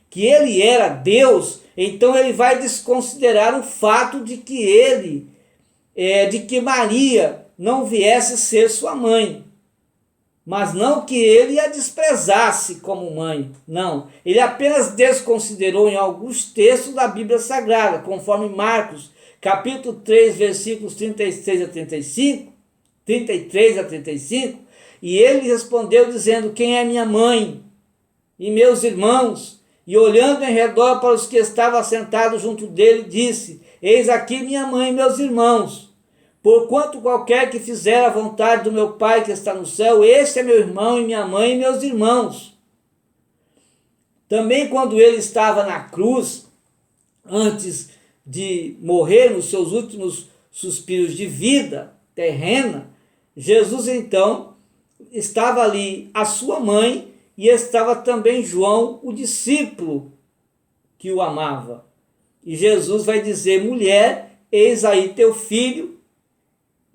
que ele era Deus, então ele vai desconsiderar o fato de que Maria não viesse ser sua mãe. Mas não que ele a desprezasse como mãe, não. Ele apenas desconsiderou em alguns textos da Bíblia Sagrada, conforme Marcos, capítulo 3, versículos 33 a 35, e ele respondeu dizendo: quem é minha mãe e meus irmãos? E olhando em redor para os que estavam assentados junto dele, disse: eis aqui minha mãe e meus irmãos. Porquanto qualquer que fizer a vontade do meu Pai que está no céu, esse é meu irmão e minha mãe e meus irmãos. Também quando ele estava na cruz, antes de morrer nos seus últimos suspiros de vida terrena, Jesus então estava ali a sua mãe e estava também João, o discípulo que o amava. E Jesus vai dizer: mulher, eis aí teu filho,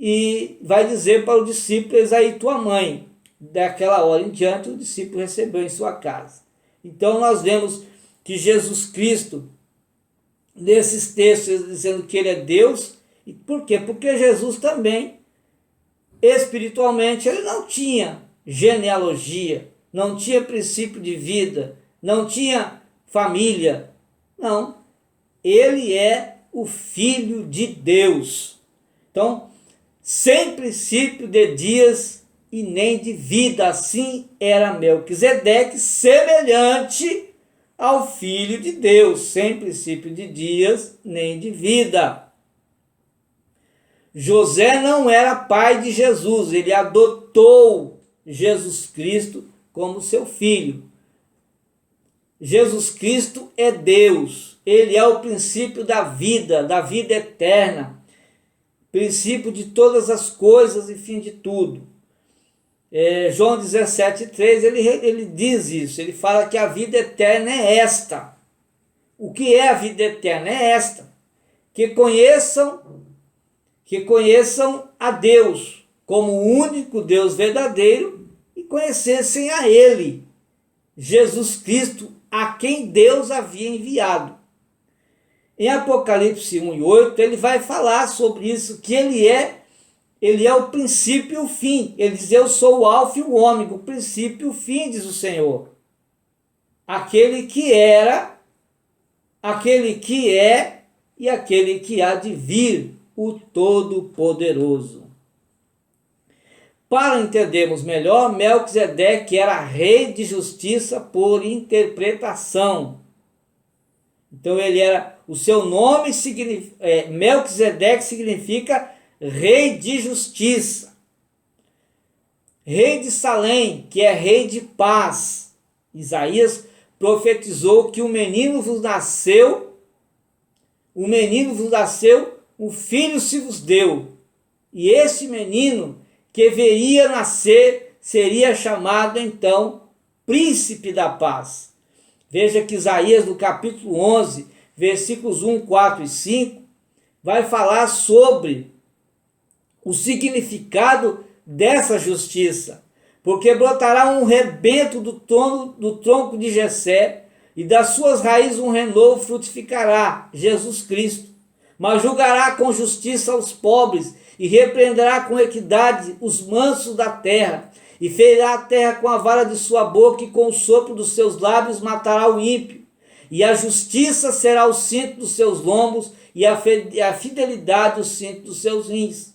e vai dizer para o discípulo: eis aí tua mãe. Daquela hora em diante, o discípulo recebeu em sua casa. Então nós vemos que Jesus Cristo, nesses textos, dizendo que ele é Deus. E por quê? Porque Jesus também, espiritualmente, ele não tinha genealogia, não tinha princípio de vida, não tinha família. Não, ele é o Filho de Deus. Então, sem princípio de dias e nem de vida, assim era Melquisedeque, semelhante ao Filho de Deus, sem princípio de dias nem de vida. José não era pai de Jesus, ele adotou Jesus Cristo como seu filho. Jesus Cristo é Deus, ele é o princípio da vida eterna, princípio de todas as coisas e fim de tudo. João 17,3, ele diz isso, ele fala que a vida eterna é esta. O que é a vida eterna? É esta: que conheçam a Deus como o único Deus verdadeiro e conhecessem a ele, Jesus Cristo, a quem Deus havia enviado. Em Apocalipse 1:8, ele vai falar sobre isso, que ele é o princípio e o fim. Ele diz: eu sou o alfa e o ômega, o princípio e o fim, diz o Senhor. Aquele que era, aquele que é e aquele que há de vir, o Todo-Poderoso. Para entendermos melhor, Melquisedeque era rei de justiça por interpretação. Então ele era, o seu nome Melquisedeque significa rei de justiça. Rei de Salém, que é rei de paz. Isaías profetizou que um menino vos nasceu, um filho se vos deu. E esse menino que viria nascer seria chamado então Príncipe da Paz. Veja que Isaías, no capítulo 11, versículos 1, 4 e 5, vai falar sobre o significado dessa justiça. Porque brotará um rebento do tronco de Jessé, e das suas raízes um renovo frutificará, Jesus Cristo. Mas julgará com justiça os pobres, e repreenderá com equidade os mansos da terra, e ferirá a terra com a vara de sua boca, e com o sopro dos seus lábios matará o ímpio. E a justiça será o cinto dos seus lombos, e a fidelidade o cinto dos seus rins.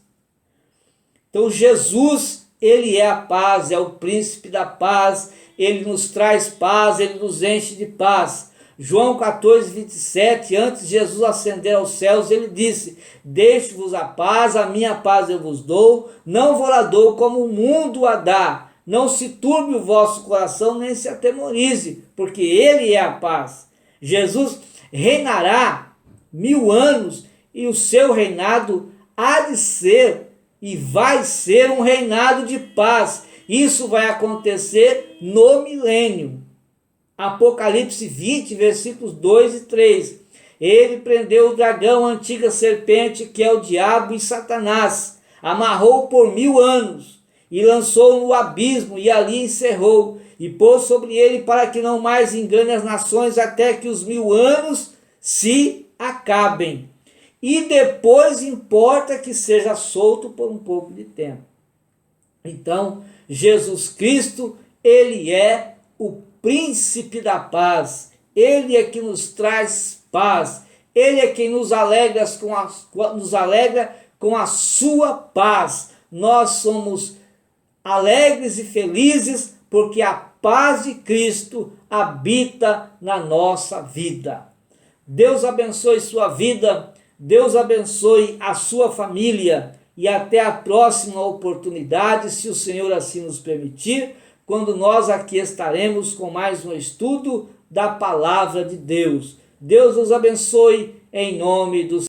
Então Jesus, ele é a paz, é o príncipe da paz, ele nos traz paz, ele nos enche de paz. João 14, 27, antes de Jesus ascender aos céus, ele disse: deixo-vos a paz, a minha paz eu vos dou, não vou lá dou como o mundo a dá. Não se turbe o vosso coração, nem se atemorize, porque ele é a paz. Jesus reinará 1000 anos e o seu reinado há de ser e vai ser um reinado de paz. Isso vai acontecer no milênio. Apocalipse 20, versículos 2 e 3. Ele prendeu o dragão, a antiga serpente, que é o diabo e Satanás, amarrou por 1000 anos e lançou no abismo e ali encerrou, e pôs sobre ele para que não mais engane as nações até que os 1000 anos se acabem. E depois importa que seja solto por um pouco de tempo. Então, Jesus Cristo, ele é o príncipe da paz, ele é que nos traz paz, ele é quem nos alegra com a sua paz. Nós somos alegres e felizes porque a paz de Cristo habita na nossa vida. Deus abençoe sua vida, Deus abençoe a sua família e até a próxima oportunidade, se o Senhor assim nos permitir, quando nós aqui estaremos com mais um estudo da Palavra de Deus. Deus nos abençoe em nome do